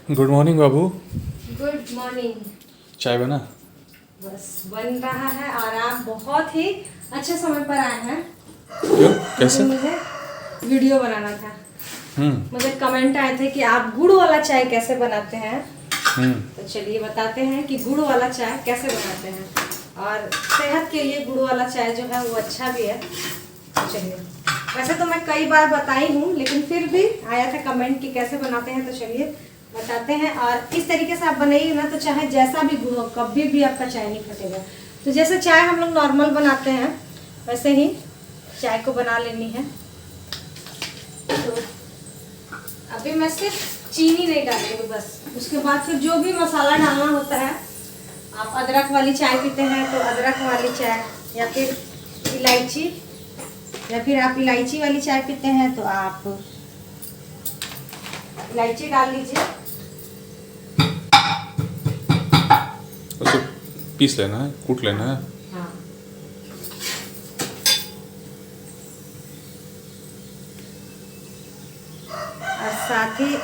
Good morning बाबू। Good morning. चाय बना? बस बन रहा है और आप बहुत ही अच्छे समय पर आए हैं क्यों? क्योंकि कैसे? मुझे वीडियो बनाना था। हम्म। मुझे कमेंट आए थे कि आप गुड़ वाला चाय कैसे बनाते हैं। हम्म। तो चलिए बताते हैं कि गुड़ वाला चाय कैसे बनाते हैं, और सेहत के लिए गुड़ वाला चाय जो है वो अच्छा भी है। तो चलिए, वैसे तो मैं कई बार बताई हूँ लेकिन फिर भी आया था कमेंट कि कैसे बनाते हैं, तो चलिए बताते हैं। और इस तरीके से आप बनाइए ना तो चाहे जैसा भी गुड़ हो कभी भी आपका चाय नहीं फटेगा। तो जैसे चाय हम लोग नॉर्मल बनाते हैं वैसे ही चाय को बना लेनी है। तो अभी मैं सिर्फ चीनी नहीं डालूंगी बस, उसके बाद फिर जो भी मसाला डालना होता है। आप अदरक वाली चाय पीते हैं तो अदरक वाली चाय, या फिर इलायची, या फिर आप इलायची वाली चाय पीते हैं तो आप इलायची डाल लीजिए। उसे पीस लेना है, कूट लेना है। हाँ, और साथ ही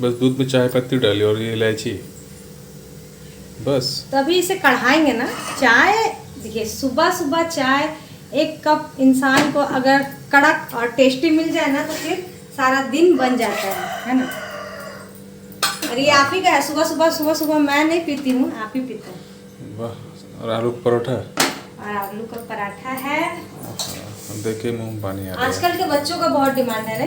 बस दूध में चाय पत्ती डाली और ये इलायची, बस। तभी इसे कढ़ाएंगे ना। चाय देखिए, सुबह सुबह चाय एक कप इंसान को अगर कड़क और टेस्टी मिल जाए ना तो फिर सारा दिन बन जाता है ना। और ये आप ही का है, सुबह सुबह मैं नहीं पीती हूँ, आप ही पीते हैं। वाह। और आलू का परोठा। और आलू का पराठा है। देख के मुंह में पानी आ रहा है। आजकल के बच्चों का बहुत डिमांड है ना,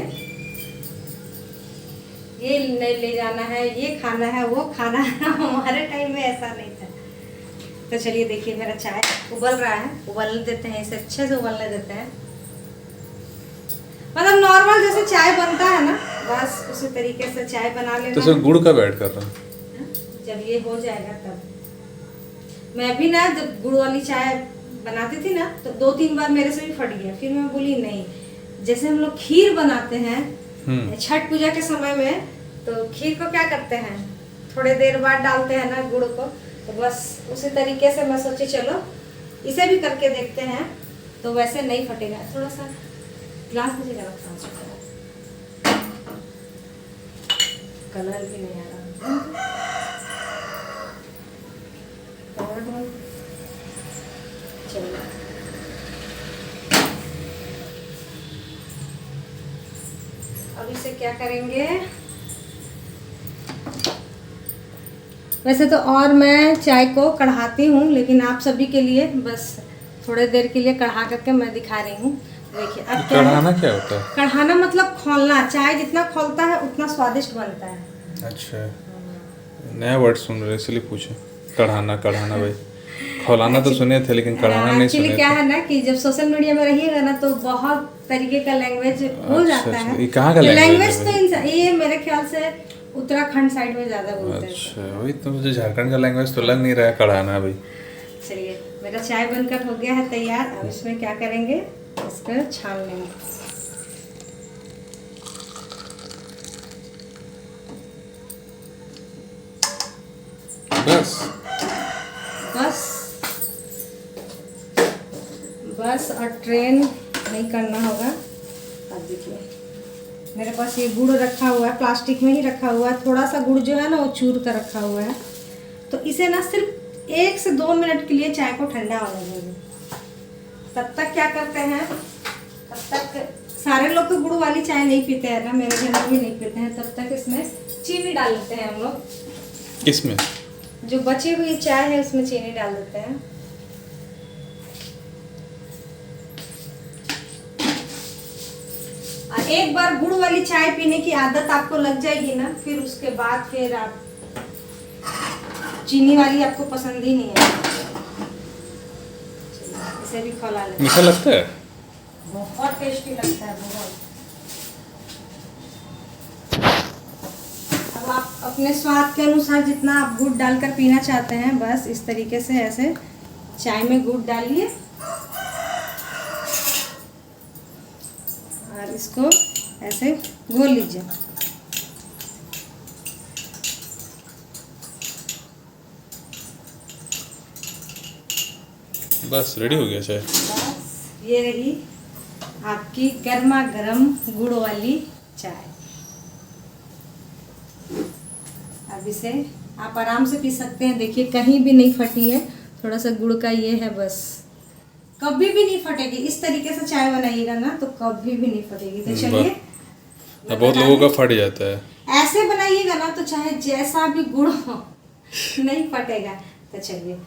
ये नहीं ले जाना है, ये खाना है, वो खाना है। हमारे टाइम में ऐसा नहीं था। तो चलिए देखिए, मेरा चाय उबल रहा है, उबलने देते हैं इसे, अच्छे से उबलने देते हैं। मतलब नॉर्मल जैसे चाय बनता है ना, बस उसी तरीके से चाय बना लेना तो सर है। गुड़ कब ऐड कर रहा हूँ? जब ये हो जाएगा तब। मैं भी ना जब गुड़ वाली चाय बनाती थी ना तो 2-3 बार मेरे से भी फट गया, फिर मैं बोली नहीं। जैसे हम लोग खीर बनाते हैं छठ पूजा के समय में, तो खीर को क्या करते हैं, थोड़े देर बाद डालते हैं ना गुड़ को, तो बस उसी तरीके से मैं सोची चलो इसे भी करके देखते हैं, तो वैसे नहीं फटेगा। थोड़ा सा ग्लास मुझे रखना चाहिए, कलर भी नहीं आ रहा। चलिए, अब इसे क्या करेंगे। वैसे तो और मैं चाय को कढ़ाती हूँ, लेकिन आप सभी के लिए बस थोड़े देर के लिए कढ़ा करके मैं दिखा रही हूँ। देखिए अब क्या है, कढ़ाना क्या होता है? कढ़ाना मतलब खौलना। चाय जितना खौलता है उतना स्वादिष्ट बनता है। अच्छा, नया वर्ड सुन रहे इसलिए पूछे। कढ़ाना कढ़ाना भाई, खौलाना तो सुने थे लेकिन कढ़ाना नहीं एक्चुअली सुने क्या थे। है ना कि जब सोशल मीडिया में रहिएगा ना तो बहुत तरीके का लैंग्वेज हो जाता अच्छा, है। ये कहाँ का लैंग्वेज है तो भाई? ये मेरे ख्याल से उत्तराखंड साइड में ज्यादा बोलते हैं। अच्छा, वही तो मुझे झारखंड का लैंग्वेज तो लग नहीं रहा है कढ़ाना भाई। चलिए, मेरा चाय बनकर हो गया है तैयार। अब इसमें क्या करेंगे, इसको छान लेंगे। बस बस बस, और ट्रेन नहीं करना होगा। अब देखिए, मेरे पास ये गुड़ रखा हुआ है, प्लास्टिक में ही रखा हुआ है। थोड़ा सा गुड़ जो है ना वो चूर कर रखा हुआ है, तो इसे ना सिर्फ 1 से 2 मिनट के लिए चाय को ठंडा होने देंगे। तब तक क्या करते हैं, तब तक सारे लोग तो गुड़ वाली चाय नहीं पीते हैं ना, मेरे घर में भी नहीं पीते हैं। तब तक इसमें चीनी डाल देते हैं हम लोग। किसमें? जो बची हुई चाय है उसमें चीनी डाल देते हैं। और एक बार गुड़ वाली चाय पीने की आदत आपको लग जाएगी ना, फिर उसके बाद फिर आप चीनी वाली आपको पसंद ही नहीं है। इसे भी खौला लेते हैं। मीठा लगता है? बहुत टेस्टी लगता है, बहुत। अब आप अपने स्वाद के अनुसार जितना आप गुड़ डालकर पीना चाहते हैं, बस इस तरीके से ऐसे चाय में गुड़ डालिए और इसको ऐसे घोल लीजिए। बस रेडी हो गया चाय। बस ये रही आपकी गर्मा गर्म गुड़ वाली चाय। अब इसे आप आराम से पी सकते हैं। देखिए कहीं भी नहीं फटी है, थोड़ा सा गुड़ का ये है बस, कभी भी नहीं फटेगी। इस तरीके से चाय बनाइएगा ना तो कभी भी नहीं फटेगी। तो चलिए, बहुत लोगों का फट जाता है। ऐसे बनाइएगा ना तो चाहे जैसा भी गुड़ हो नहीं फटेगा। तो चलिए,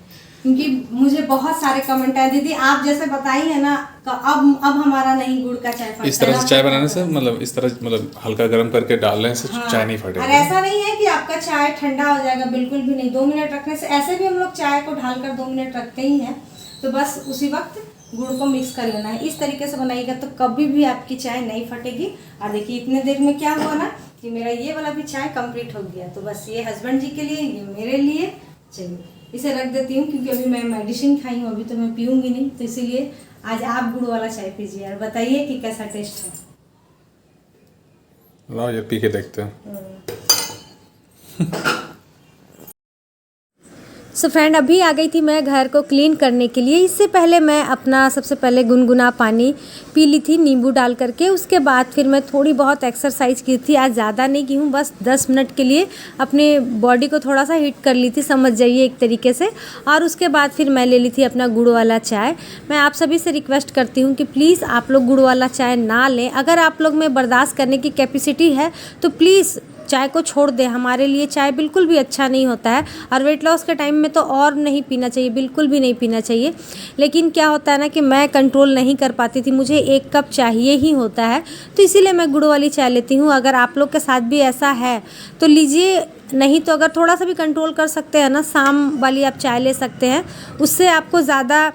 क्योंकि मुझे बहुत सारे कमेंट आए, दीदी आप जैसे बताई है ना, अब हमारा नहीं गुड़ का चाय फटता है। इस तरह से चाय बनाने से मतलब इस तरह मतलब हल्का गर्म करके डालने से चाय नहीं फटेगा। और ऐसा नहीं है कि आपका चाय ठंडा हो जाएगा, बिल्कुल भी नहीं। 2 मिनट रखने से, ऐसे भी हम लोग चाय को ढालकर 2 मिनट रखते ही हैं, तो बस उसी वक्त गुड़ को मिक्स कर लेना है। इस तरीके से बनाइएगा तो कभी भी आपकी चाय नहीं फटेगी। और देखिए इतने देर में क्या हुआ ना कि मेरा ये वाला भी चाय कंप्लीट हो गया। तो बस ये हस्बैंड जी के लिए, ये मेरे लिए। चलिए इसे रख देती हूँ, क्योंकि अभी मैं मेडिसिन खाई हूँ, अभी तो मैं पीऊँगी नहीं, तो इसीलिए आज आप गुड़ वाला चाय पीजिए और बताइए कि कैसा टेस्ट है। लाओ ये पी के देखते हैं। सो फ्रेंड, अभी आ गई थी मैं घर को क्लीन करने के लिए। इससे पहले मैं अपना सबसे पहले गुनगुना पानी पी ली थी नींबू डाल करके। उसके बाद फिर मैं थोड़ी बहुत एक्सरसाइज की थी। आज ज़्यादा नहीं की हूँ, बस 10 मिनट के लिए अपने बॉडी को थोड़ा सा हिट कर ली थी, समझ जाइए एक तरीके से। और उसके बाद फिर मैं ले ली थी अपना गुड़ वाला चाय। मैं आप सभी से रिक्वेस्ट करती हूँ कि प्लीज़ आप लोग गुड़ वाला चाय ना लें। अगर आप लोग में बर्दाश्त करने की कैपेसिटी है तो प्लीज़ चाय को छोड़ दे। हमारे लिए चाय बिल्कुल भी अच्छा नहीं होता है, और वेट लॉस के टाइम में तो और नहीं पीना चाहिए, बिल्कुल भी नहीं पीना चाहिए। लेकिन क्या होता है ना कि मैं कंट्रोल नहीं कर पाती थी, मुझे 1 कप चाहिए ही होता है, तो इसीलिए मैं गुड़ वाली चाय लेती हूँ। अगर आप लोग के साथ भी ऐसा है तो लीजिए, नहीं तो अगर थोड़ा सा भी कंट्रोल कर सकते हैं ना, शाम वाली आप चाय ले सकते हैं। उससे आपको ज़्यादा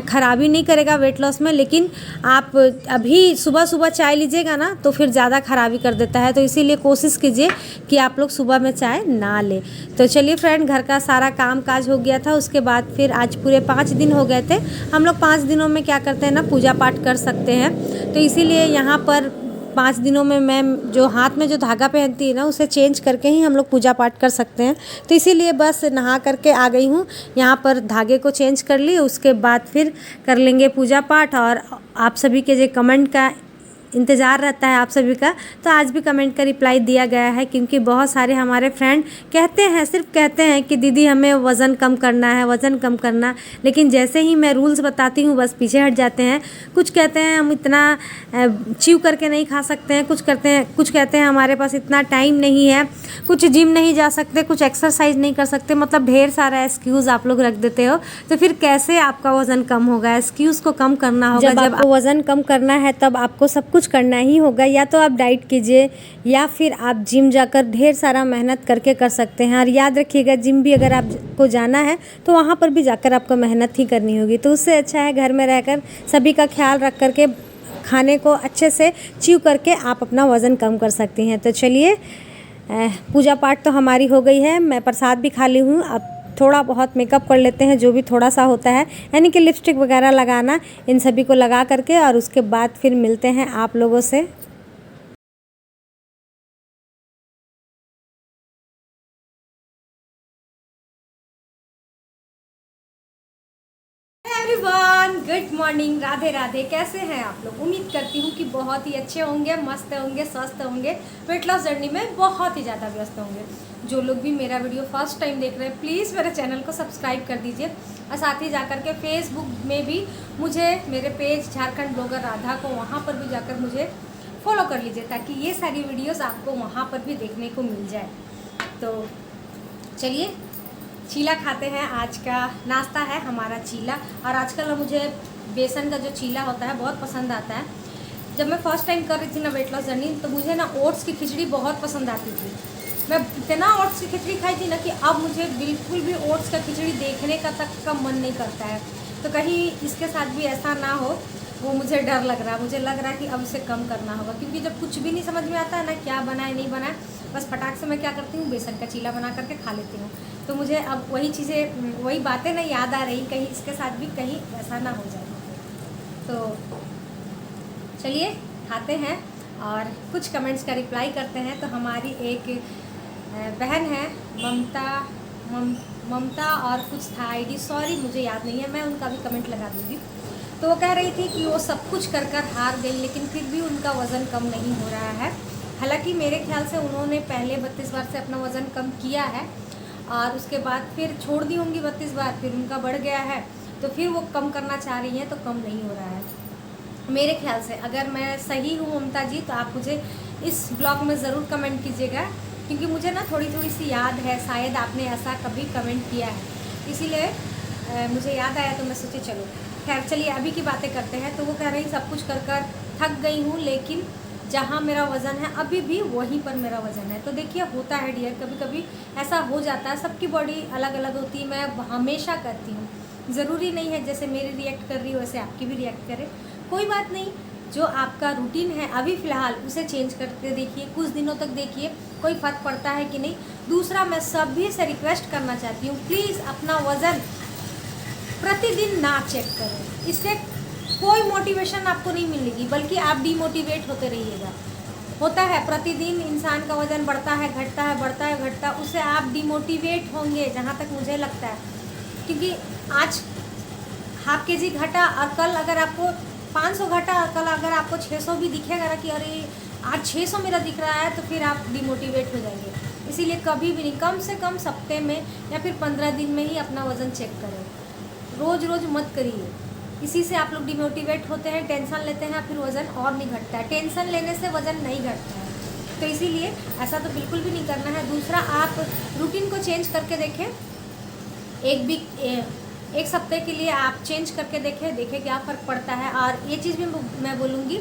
ख़राबी नहीं करेगा वेट लॉस में। लेकिन आप अभी सुबह सुबह चाय लीजिएगा ना तो फिर ज़्यादा ख़राबी कर देता है। तो इसीलिए कोशिश कीजिए कि आप लोग सुबह में चाय ना लें। तो चलिए फ्रेंड, घर का सारा काम काज हो गया था। उसके बाद फिर आज पूरे 5 दिन हो गए थे। हम लोग 5 दिनों में क्या करते हैं ना, पूजा पाठ कर सकते हैं। तो इसीलिए यहाँ पर 5 दिनों में मैं जो हाथ में जो धागा पहनती है ना, उसे चेंज करके ही हम लोग पूजा पाठ कर सकते हैं। तो इसीलिए बस नहा करके आ गई हूँ, यहाँ पर धागे को चेंज कर ली। उसके बाद फिर कर लेंगे पूजा पाठ। और आप सभी के जो कमेंट का इंतज़ार रहता है आप सभी का, तो आज भी कमेंट का रिप्लाई दिया गया है। क्योंकि बहुत सारे हमारे फ्रेंड कहते हैं, सिर्फ कहते हैं कि दीदी हमें वज़न कम करना है, वज़न कम करना। लेकिन जैसे ही मैं रूल्स बताती हूँ बस पीछे हट जाते हैं। कुछ कहते हैं हम इतना च्यू करके नहीं खा सकते हैं, कुछ कहते हैं हमारे पास इतना टाइम नहीं है, कुछ जिम नहीं जा सकते, कुछ एक्सरसाइज नहीं कर सकते। मतलब ढेर सारा एक्सक्यूज़ आप लोग रख देते हो। तो फिर कैसे आपका वज़न कम होगा? एक्सक्यूज़ को कम करना होगा। जब आपको वज़न कम करना है तब आपको सब कुछ करना ही होगा। या तो आप डाइट कीजिए या फिर आप जिम जाकर ढेर सारा मेहनत करके कर सकते हैं। और याद रखिएगा, जिम भी अगर आपको जाना है तो वहाँ पर भी जाकर आपको मेहनत ही करनी होगी। तो उससे अच्छा है घर में रहकर सभी का ख्याल रख करके खाने को अच्छे से च्यू करके आप अपना वज़न कम कर सकती हैं। तो चलिए, पूजा पाठ तो हमारी हो गई है, मैं प्रसाद भी खा ली हूँ। अब थोड़ा बहुत मेकअप कर लेते हैं, जो भी थोड़ा सा होता है, यानी कि लिपस्टिक वगैरह लगाना, इन सभी को लगा करके। और उसके बाद फिर मिलते हैं आप लोगों से। Everyone, good morning, Radhe Radhe. कैसे हैं आप लोग? उम्मीद करती हूँ कि बहुत ही अच्छे होंगे, मस्त होंगे, स्वस्थ होंगे, वेट लॉस जर्नी में बहुत ही ज़्यादा व्यस्त होंगे। जो लोग भी मेरा वीडियो फर्स्ट टाइम देख रहे हैं, प्लीज़ मेरे चैनल को सब्सक्राइब कर दीजिए। और साथ ही जाकर के फेसबुक में भी मुझे, मेरे पेज झारखंड ब्लॉगर राधा को, वहाँ पर भी जाकर मुझे फॉलो कर लीजिए, ताकि ये सारी वीडियोज़ आपको वहाँ पर भी देखने को मिल जाए। तो चलिए चीला खाते हैं। आज का नाश्ता है हमारा चीला। और आजकल ना मुझे बेसन का जो चीला होता है बहुत पसंद आता है। जब मैं फ़र्स्ट टाइम कर रही थी ना वेट लॉस जर्नी, तो मुझे ना ओट्स की खिचड़ी बहुत पसंद आती थी। मैं इतना ओट्स की खिचड़ी खाई थी ना कि अब मुझे बिल्कुल भी ओट्स का खिचड़ी देखने का तक का मन नहीं करता है। तो कहीं इसके साथ भी ऐसा ना हो, वो मुझे डर लग रहा है। मुझे लग रहा है कि अब इसे कम करना होगा, क्योंकि जब कुछ भी नहीं समझ में आता है ना, क्या बनाए नहीं बनाए, बस फटाक से मैं क्या करती हूँ, बेसन का चीला बना करके खा लेती हूँ। तो मुझे अब वही चीज़ें, वही बातें ना याद आ रही, कहीं इसके साथ भी कहीं ऐसा ना हो जाए। तो चलिए खाते हैं और कुछ कमेंट्स का रिप्लाई करते हैं। तो हमारी एक बहन है ममता और कुछ था आईडी, सॉरी मुझे याद नहीं है, मैं उनका भी कमेंट लगा दूँगी। तो वो कह रही थी कि वो सब कुछ कर हार गई, लेकिन फिर भी उनका वज़न कम नहीं हो रहा है। हालांकि मेरे ख्याल से उन्होंने पहले 32 बार से अपना वज़न कम किया है और उसके बाद फिर छोड़ दी होंगी 32 बार, फिर उनका बढ़ गया है तो फिर वो कम करना चाह रही हैं तो कम नहीं हो रहा है मेरे ख्याल से। अगर मैं सही हूँ ममता जी तो आप मुझे इस ब्लॉग में ज़रूर कमेंट कीजिएगा, क्योंकि मुझे ना थोड़ी थोड़ी सी याद है, शायद आपने ऐसा कभी कमेंट किया है, इसीलिए मुझे याद आया तो मैं सोची चलो खैर चलिए अभी की बातें करते हैं। तो वो कह रही सब कुछ कर कर थक गई हूँ, लेकिन जहाँ मेरा वज़न है अभी भी वहीं पर मेरा वज़न है। तो देखिए होता है डियर, कभी कभी ऐसा हो जाता है, सबकी बॉडी अलग अलग होती है। मैं हमेशा करती हूँ, ज़रूरी नहीं है जैसे मेरी रिएक्ट कर रही हो वैसे आपकी भी रिएक्ट करे, कोई बात नहीं। जो आपका रूटीन है अभी फ़िलहाल उसे चेंज करके देखिए, कुछ दिनों तक देखिए कोई फ़र्क पड़ता है कि नहीं। दूसरा मैं सभी से रिक्वेस्ट करना चाहती हूँ, प्लीज़ अपना वज़न प्रतिदिन ना चेक करें, इससे कोई मोटिवेशन आपको नहीं मिलेगी, बल्कि आप डीमोटिवेट होते रहिएगा। होता है प्रतिदिन इंसान का वज़न बढ़ता है घटता है, बढ़ता है घटता है, उससे आप डीमोटिवेट होंगे जहाँ तक मुझे लगता है। क्योंकि आज हाफ केजी घटा और कल अगर आपको 500 घटा और कल अगर आपको 600 भी दिखेगा ना कि अरे आज 600 मेरा दिख रहा है, तो फिर आप डिमोटिवेट हो जाएंगे। इसीलिए कभी भी नहीं, कम से कम सप्ते में या फिर 15 दिन में ही अपना वज़न चेक करें, रोज़ रोज़ मत करिए। इसी से आप लोग डिमोटिवेट होते हैं, टेंशन लेते हैं, फिर वज़न और नहीं घटता है। टेंशन लेने से वज़न नहीं घटता है, तो इसीलिए ऐसा तो बिल्कुल भी नहीं करना है। दूसरा आप रूटीन को चेंज करके देखें, एक सप्ताह के लिए आप चेंज करके देखें क्या फ़र्क पड़ता है। और ये चीज़ भी मैं बोलूँगी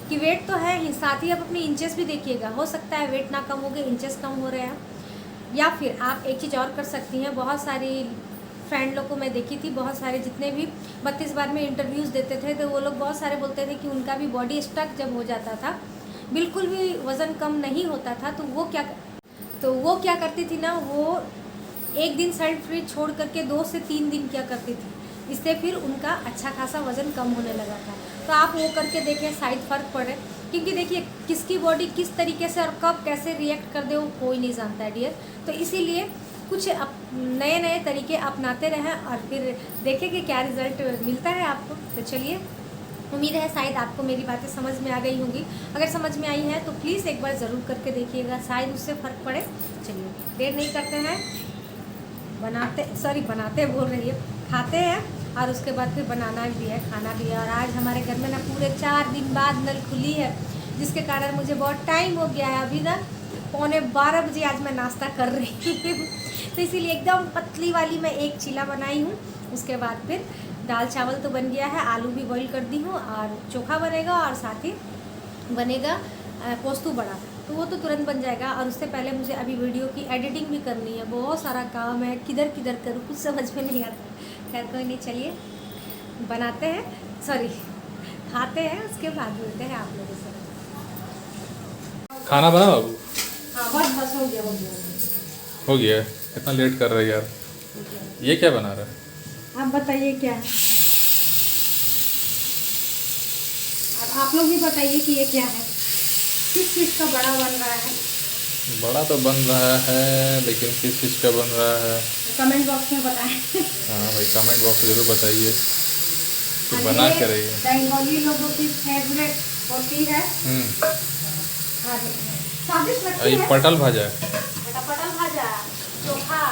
कि वेट तो है ही, साथ ही आप अपने इंचेस भी देखिएगा, हो सकता है वेट ना कम हो गए, इंचेस कम हो रहे हैं। या फिर आप एक चीज़ और कर सकती हैं, बहुत सारी फ्रेंड लोग को मैं देखी थी, बहुत सारे जितने भी 32 बार में इंटरव्यूज़ देते थे, तो वो लोग बहुत सारे बोलते थे कि उनका भी बॉडी स्टक जब हो जाता था, बिल्कुल भी वज़न कम नहीं होता था, तो वो क्या करती थी ना, वो एक दिन साइड फ्री छोड़ करके 2 से 3 दिन क्या करती थी, इससे फिर उनका अच्छा खासा वज़न कम होने लगा था। तो आप वो करके देखें, शायद फ़र्क पड़े। क्योंकि देखिए किसकी बॉडी किस तरीके से और कब कैसे रिएक्ट कर दे वो कोई नहीं जानता है डियर। तो इसीलिए कुछ नए नए तरीके अपनाते रहें और फिर देखें कि क्या रिज़ल्ट मिलता है आपको। तो चलिए, उम्मीद है शायद आपको मेरी बातें समझ में आ गई होंगी। अगर समझ में आई है तो प्लीज़ एक बार ज़रूर करके देखिएगा, शायद उससे फ़र्क पड़े। चलिए देर नहीं करते हैं, बनाते बोल रही है, खाते हैं और उसके बाद फिर बनाना भी है, खाना भी है। और आज हमारे घर में ना पूरे 4 दिन बाद नल खुली है, जिसके कारण मुझे बहुत टाइम हो गया है। अभी ना 11:15 बजे आज मैं नाश्ता कर रही हूँ तो इसीलिए एकदम पतली वाली मैं एक चीला बनाई हूँ। उसके बाद फिर दाल चावल तो बन गया है, आलू भी बॉईल कर दी हूँ और चोखा बनेगा और साथ ही बनेगा पोस्तू बड़ा, तो वो तो तुरंत बन जाएगा। और उससे पहले मुझे अभी वीडियो की एडिटिंग भी करनी है, बहुत सारा काम है, किधर करूँ कुछ समझ में नहीं आता। खैर कोई नहीं, चलिए बनाते हैं, खाते हैं, उसके बाद मिलते हैं आप लोगों से। खाना बना बाबू? हाँ बस हो गया हो गया। इतना लेट कर रहे यार, ये क्या बना रहा है? आप बताइए क्या है, अब आप लोग भी बताइए कि ये क्या है, किस चीज़ का बड़ा बन रहा है? बड़ा तो बन रहा है, लेकिन किस चीज़ का बन रहा है कमेंट बॉक्स में बताएं। हाँ भाई, कमेंट बॉक्स में जरूर बताइए कि बना क्या रही है। बंगाली लोगों की फेवरेट होती है और स्वादिष्ट लगती है। पटल भाजा है, पटल भाजा, चोखा।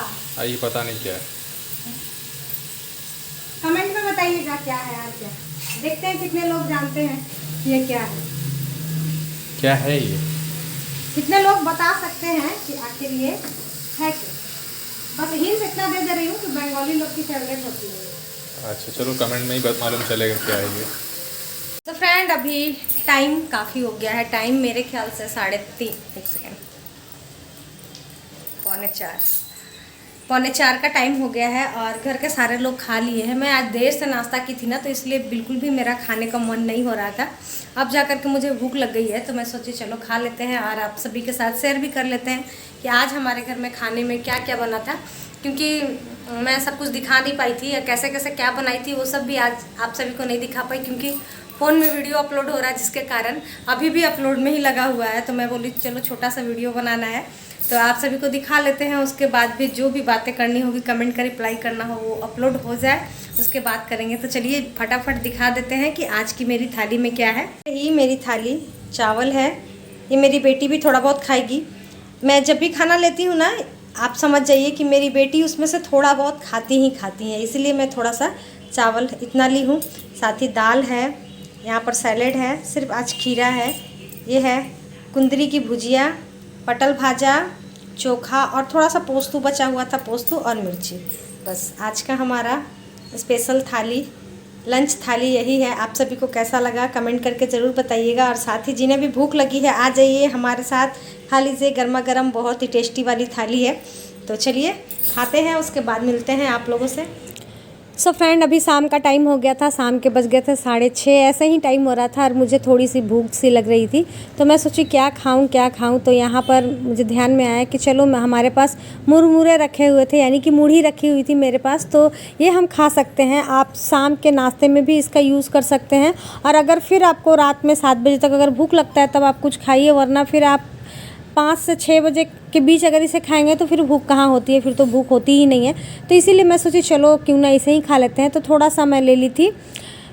ये पता नहीं क्या है। कमेंट में बताइएगा क्या है यार, क्या देखते हैं कितने लोग जानते हैं ये क्या है। क्या है ये? कितने लोग बता सकते हैं कि आखिर ये है क्या? बस हिंट इतना दे रही हूँ कि बंगाली लोग की फेवरेट होती है। अच्छा चलो, कमेंट में ही बात मालूम चलेगा क्या है ये। तो फ्रेंड अभी टाइम काफ़ी हो गया है, टाइम मेरे ख्याल से 3:30 पौने 4 का टाइम हो गया है और घर के सारे लोग खा लिए हैं। मैं आज देर से नाश्ता की थी ना, तो इसलिए बिल्कुल भी मेरा खाने का मन नहीं हो रहा था। अब जा कर के मुझे भूख लग गई है, तो मैं सोची चलो खा लेते हैं और आप सभी के साथ शेयर भी कर लेते हैं कि आज हमारे घर में खाने में क्या क्या बना था। क्योंकि मैं सब कुछ दिखा नहीं पाई थी या कैसे कैसे क्या बनाई थी, वो सब भी आज आप सभी को नहीं दिखा पाई, क्योंकि फ़ोन में वीडियो अपलोड हो रहा है, जिसके कारण अभी भी अपलोड में ही लगा हुआ है। तो मैं बोली चलो छोटा सा वीडियो बनाना है तो आप सभी को दिखा लेते हैं। उसके बाद भी जो भी बातें करनी होगी, कमेंट का रिप्लाई करना हो, वो अपलोड हो जाए, उसके बाद करेंगे। तो चलिए फटाफट दिखा देते हैं कि आज की मेरी थाली में क्या है। ये मेरी थाली, चावल है, ये मेरी बेटी भी थोड़ा बहुत खाएगी। मैं जब भी खाना लेती हूँ ना, आप समझ जाइए कि मेरी बेटी उसमें से थोड़ा बहुत खाती है, इसलिए मैं थोड़ा सा चावल इतना ली हूँ। साथ ही दाल है, यहाँ पर सैलेड है, सिर्फ आज खीरा है, ये है कुंदरी की भुजिया, पटल भाजा, चोखा और थोड़ा सा पोस्तू बचा हुआ था, पोस्तू और मिर्ची। बस आज का हमारा स्पेशल थाली, लंच थाली यही है। आप सभी को कैसा लगा कमेंट करके ज़रूर बताइएगा। और साथ ही जिन्हें भी भूख लगी है आ जाइए हमारे साथ, खा लीजिए, गर्मा गर्म बहुत ही टेस्टी वाली थाली है। तो चलिए खाते हैं, उसके बाद मिलते हैं आप लोगों से। सो फ्रेंड, अभी शाम का टाइम हो गया था, शाम के बज गए थे 6:30, ऐसे ही टाइम हो रहा था और मुझे थोड़ी सी भूख सी लग रही थी। तो मैं सोची क्या खाऊं। तो यहाँ पर मुझे ध्यान में आया कि चलो हमारे पास मुरमुरे रखे हुए थे, यानी कि मूढ़ी रखी हुई थी मेरे पास, तो ये हम खा सकते हैं। आप शाम के नाश्ते में भी इसका यूज़ कर सकते हैं। और अगर फिर आपको रात में 7 बजे तक अगर भूख लगता है तब आप कुछ खाइए, वरना फिर आप 5 से 6 बजे के बीच अगर इसे खाएंगे तो फिर भूख कहाँ होती है, फिर तो भूख होती ही नहीं है। तो इसीलिए मैं सोची चलो क्यों ना इसे ही खा लेते हैं। तो थोड़ा सा मैं ले ली थी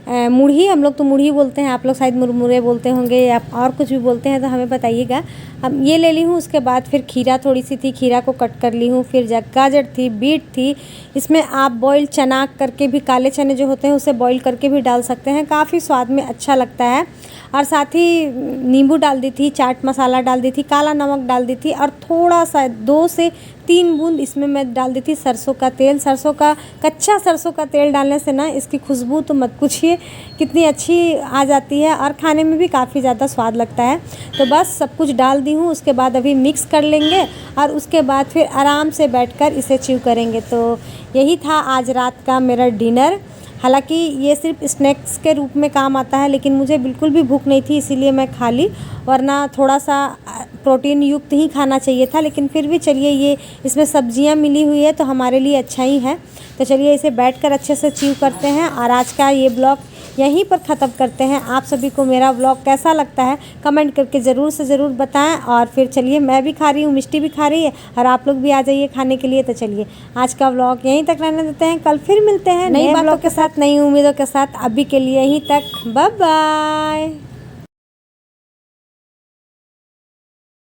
मूढ़ी, हम लोग तो मूढ़ी बोलते हैं, आप लोग शायद मुरमुरे बोलते होंगे या और कुछ भी बोलते हैं, तो हमें बताइएगा। अब ये ले ली हूँ। उसके बाद फिर खीरा थोड़ी सी थी, खीरा को कट कर ली हूँ। फिर गाजर थी, बीट थी, इसमें आप बॉईल चना करके भी, काले चने जो होते हैं उसे बॉईल करके भी डाल सकते हैं, काफ़ी स्वाद में अच्छा लगता है। और साथ ही नींबू डाल दी थी, चाट मसाला डाल दी थी, काला नमक डाल दी थी और थोड़ा सा 2 से 3 बूंद इसमें मैं डाल दी थी सरसों का तेल। कच्चा सरसों का तेल डालने से ना इसकी खुशबू तो मत पूछिए कितनी अच्छी आ जाती है और खाने में भी काफ़ी ज़्यादा स्वाद लगता है। तो बस सब कुछ डाल दी हूँ। उसके बाद अभी मिक्स कर लेंगे और उसके बाद फिर आराम से बैठकर इसे च्यू करेंगे। तो यही था आज रात का मेरा डिनर। हालांकि ये सिर्फ स्नैक्स के रूप में काम आता है, लेकिन मुझे बिल्कुल भी भूख नहीं थी, इसीलिए मैं खा ली, वरना थोड़ा सा प्रोटीन युक्त ही खाना चाहिए था। लेकिन फिर भी चलिए, ये इसमें सब्जियां मिली हुई है तो हमारे लिए अच्छा ही है। तो चलिए इसे बैठकर अच्छे से च्यू करते हैं और आज का ये ब्लॉग यहीं पर ख़त्म करते हैं। आप सभी को मेरा ब्लॉग कैसा लगता है कमेंट करके ज़रूर से ज़रूर बताएं। और फिर चलिए, मैं भी खा रही हूँ, मिष्टी भी खा रही है और आप लोग भी आ जाइए खाने के लिए। तो चलिए आज का ब्लॉग यहीं तक रहने देते हैं, कल फिर मिलते हैं नई बातों के साथ, नई उम्मीदों के साथ। अभी के लिए यहीं तक, बाय बाय।